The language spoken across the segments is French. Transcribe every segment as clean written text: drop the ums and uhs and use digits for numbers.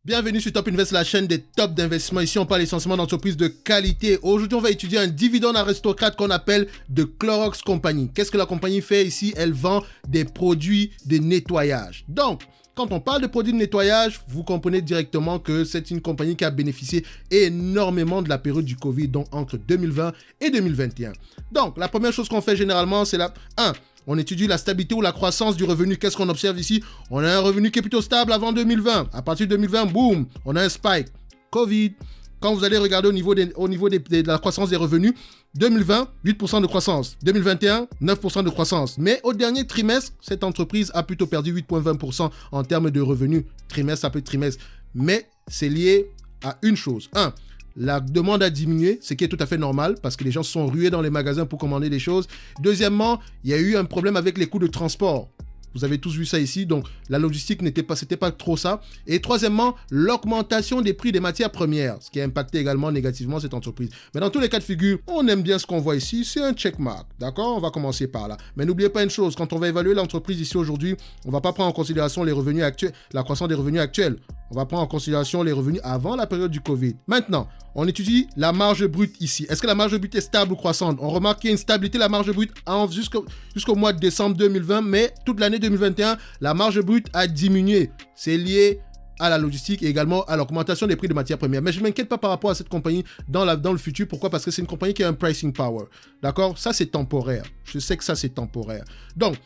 Bienvenue sur Top Invest, la chaîne des tops d'investissement. Ici, on parle essentiellement d'entreprises de qualité. Aujourd'hui, on va étudier un dividende aristocrate qu'on appelle The Clorox Company. Qu'est-ce que la compagnie fait ici? Elle vend des produits de nettoyage. Donc, quand on parle de produits de nettoyage, vous comprenez directement que c'est une compagnie qui a bénéficié énormément de la période du Covid, donc entre 2020 et 2021. Donc, la première chose qu'on fait généralement, c'est on étudie la stabilité ou la croissance du revenu. Qu'est-ce qu'on observe ici? On a un revenu qui est plutôt stable avant 2020. À partir de 2020, boum, on a un spike. Covid. Quand vous allez regarder au niveau de la croissance des revenus, 2020, 8% de croissance. 2021, 9% de croissance. Mais au dernier trimestre, cette entreprise a plutôt perdu 8,20% en termes de revenus, trimestre après trimestre. Mais c'est lié à une chose. La demande a diminué, ce qui est tout à fait normal parce que les gens se sont rués dans les magasins pour commander des choses. Deuxièmement, il y a eu un problème avec les coûts de transport. Vous avez tous vu ça ici, donc la logistique c'était pas trop ça. Et troisièmement, l'augmentation des prix des matières premières, ce qui a impacté également négativement cette entreprise. Mais dans tous les cas de figure, on aime bien ce qu'on voit ici, c'est un checkmark, d'accord? On va commencer par là. Mais n'oubliez pas une chose, quand on va évaluer l'entreprise ici aujourd'hui, on ne va pas prendre en considération les revenus actuels, la croissance des revenus actuels. On va prendre en considération les revenus avant la période du Covid. Maintenant, on étudie la marge brute ici. Est-ce que la marge brute est stable ou croissante? On remarque qu'il y a une stabilité de la marge brute jusqu'au mois de décembre 2020, mais toute l'année 2021, la marge brute a diminué. C'est lié à la logistique et également à l'augmentation des prix de matières premières. Mais je ne m'inquiète pas par rapport à cette compagnie dans le futur. Pourquoi? Parce que c'est une compagnie qui a un pricing power. D'accord? Ça, c'est temporaire. Je sais que ça, c'est temporaire. Donc,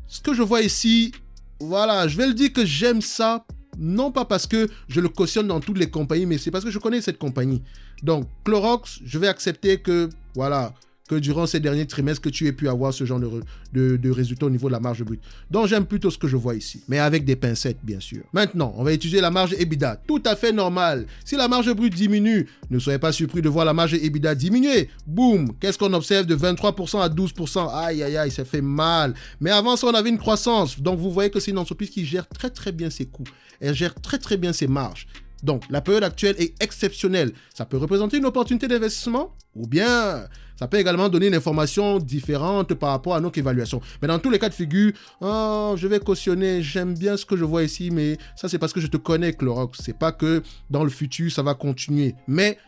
ce que je vois ici, voilà, je vais le dire que j'aime ça. Non pas parce que je le cautionne dans toutes les compagnies, mais c'est parce que je connais cette compagnie. Donc, Clorox, je vais accepter que, voilà, que durant ces derniers trimestres, que tu aies pu avoir ce genre de résultats au niveau de la marge brute. Donc, j'aime plutôt ce que je vois ici, mais avec des pincettes, bien sûr. Maintenant, on va étudier la marge EBITDA. Tout à fait normal. Si la marge brute diminue, ne soyez pas surpris de voir la marge EBITDA diminuer. Boum! Qu'est-ce qu'on observe de 23% à 12%? Aïe, aïe, aïe, ça fait mal. Mais avant ça, on avait une croissance. Donc, vous voyez que c'est une entreprise qui gère très, très bien ses coûts. Elle gère très, très bien ses marges. Donc, la période actuelle est exceptionnelle. Ça peut représenter une opportunité d'investissement ou bien ça peut également donner une information différente par rapport à notre évaluation. Mais dans tous les cas de figure, je vais cautionner, j'aime bien ce que je vois ici, mais ça, c'est parce que je te connais, Clorox. C'est pas que dans le futur, ça va continuer. Mais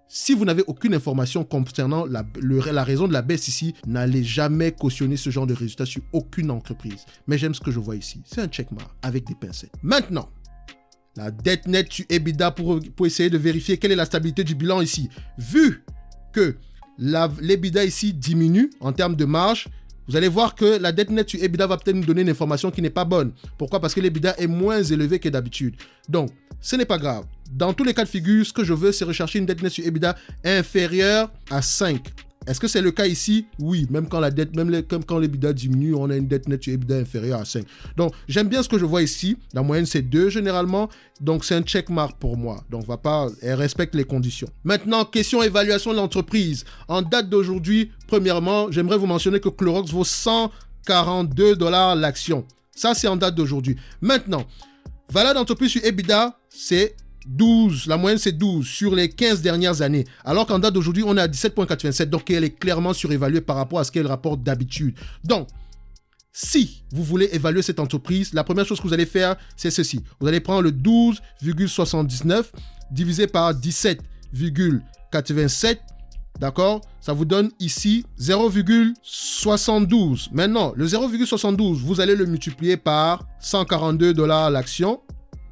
si vous n'avez aucune information concernant la raison de la baisse ici, n'allez jamais cautionner ce genre de résultats sur aucune entreprise. Mais j'aime ce que je vois ici. C'est un checkmark avec des pincettes. Maintenant, la dette nette sur EBITDA pour essayer de vérifier quelle est la stabilité du bilan ici. Vu que l'EBITDA ici diminue en termes de marge, vous allez voir que la dette nette sur EBITDA va peut-être nous donner une information qui n'est pas bonne. Pourquoi? Parce que l'EBITDA est moins élevé que d'habitude. Donc, ce n'est pas grave. Dans tous les cas de figure, ce que je veux, c'est rechercher une dette nette sur EBITDA inférieure à 5. Est-ce que c'est le cas ici? Oui, même quand l'EBITDA diminue, on a une dette nette sur EBITDA inférieure à 5. Donc, j'aime bien ce que je vois ici. La moyenne, c'est 2 généralement. Donc, c'est un checkmark pour moi. Donc, elle respecte les conditions. Maintenant, question évaluation de l'entreprise. En date d'aujourd'hui, premièrement, j'aimerais vous mentionner que Clorox vaut 142 $ l'action. Ça, c'est en date d'aujourd'hui. Maintenant, valeur d'entreprise sur EBITDA, c'est 12, la moyenne c'est 12 sur les 15 dernières années. Alors qu'en date d'aujourd'hui, on est à 17,87. Donc, elle est clairement surévaluée par rapport à ce qu'elle rapporte d'habitude. Donc, si vous voulez évaluer cette entreprise, la première chose que vous allez faire, c'est ceci. Vous allez prendre le 12,79 divisé par 17,87. D'accord? Ça vous donne ici 0,72. Maintenant, le 0,72, vous allez le multiplier par 142 $ l'action.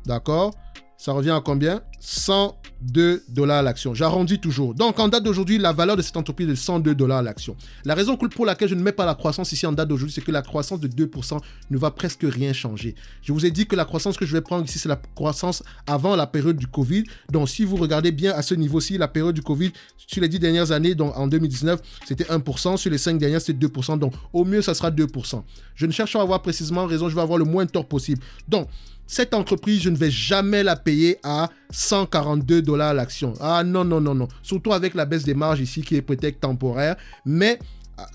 D'accord? Ça revient à combien? 102 $ l'action. J'arrondis toujours. Donc, en date d'aujourd'hui, la valeur de cette entreprise est de 102 $ l'action. La raison pour laquelle je ne mets pas la croissance ici en date d'aujourd'hui, c'est que la croissance de 2% ne va presque rien changer. Je vous ai dit que la croissance que je vais prendre ici, c'est la croissance avant la période du Covid. Donc, si vous regardez bien à ce niveau-ci, la période du Covid, sur les 10 dernières années, donc en 2019, c'était 1%. Sur les 5 dernières, c'était 2%. Donc, au mieux, ça sera 2%. Je ne cherche pas à avoir précisément raison. Je vais avoir le moins de tort possible. Donc, cette entreprise, je ne vais jamais la payer à 142 $ l'action. Ah non, non, non, non. Surtout avec la baisse des marges ici qui est peut-être temporaire. Mais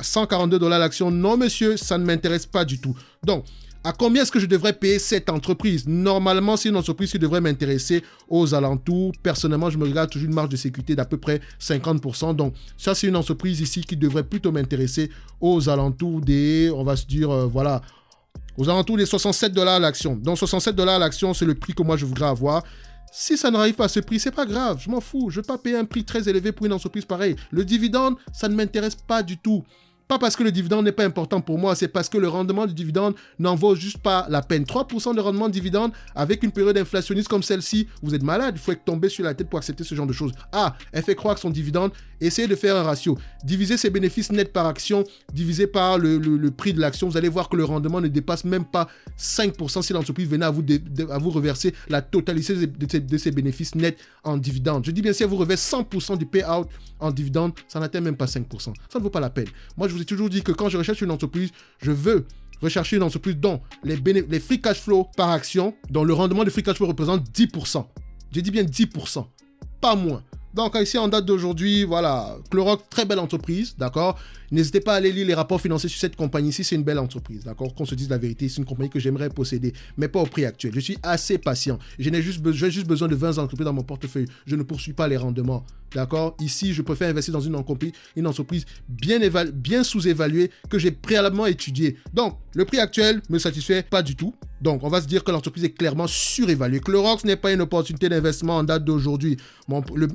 142 $ l'action, non monsieur, ça ne m'intéresse pas du tout. Donc, à combien est-ce que je devrais payer cette entreprise? Normalement, c'est une entreprise qui devrait m'intéresser aux alentours. Personnellement, je me regarde toujours une marge de sécurité d'à peu près 50%. Donc, ça, c'est une entreprise ici qui devrait plutôt m'intéresser aux alentours des, on va se dire, aux alentours des 67 $ l'action. Donc 67 $ l'action, c'est le prix que moi je voudrais avoir. Si ça n'arrive pas à ce prix, c'est pas grave, je m'en fous. Je ne vais pas payer un prix très élevé pour une entreprise pareille. Le dividende, ça ne m'intéresse pas du tout. Pas parce que le dividende n'est pas important pour moi, c'est parce que le rendement du dividende n'en vaut juste pas la peine. 3% de rendement de dividende avec une période inflationniste comme celle-ci, vous êtes malade, il faut être tombé sur la tête pour accepter ce genre de choses. Ah, elle fait croire que son dividende, essayez de faire un ratio. Divisez ses bénéfices nets par action, divisé par le prix de l'action, vous allez voir que le rendement ne dépasse même pas 5% si l'entreprise venait à vous reverser la totalité de ses bénéfices nets en dividende. Je dis bien si elle vous reverse 100% du payout en dividende, ça n'atteint même pas 5%. Ça ne vaut pas la peine. Moi, je vous ai toujours dit que quand je recherche une entreprise, je veux rechercher une entreprise dont les free cash flow par action, dont le rendement de free cash flow représente 10%. Je dis bien 10%, pas moins. Donc ici, en date d'aujourd'hui, voilà, Clorox, très belle entreprise, d'accord. N'hésitez pas à aller lire les rapports financiers sur cette compagnie-ci, c'est une belle entreprise, d'accord. Qu'on se dise la vérité, c'est une compagnie que j'aimerais posséder, mais pas au prix actuel. Je suis assez patient. J'ai juste besoin de 20 entreprises dans mon portefeuille. Je ne poursuis pas les rendements, d'accord. Ici, je préfère investir dans une entreprise bien sous-évaluée que j'ai préalablement étudiée. Donc, le prix actuel me satisfait pas du tout. Donc, on va se dire que l'entreprise est clairement surévaluée. Clorox n'est pas une opportunité d'investissement en date d'aujourd'hui.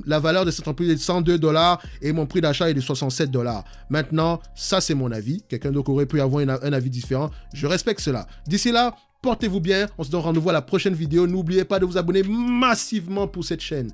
La valeur de cette entreprise est de 102 $ et mon prix d'achat est de 67 $. Maintenant, ça, c'est mon avis. Quelqu'un d'autre aurait pu avoir un avis différent. Je respecte cela. D'ici là, portez-vous bien. On se donne rendez-vous à la prochaine vidéo. N'oubliez pas de vous abonner massivement pour cette chaîne.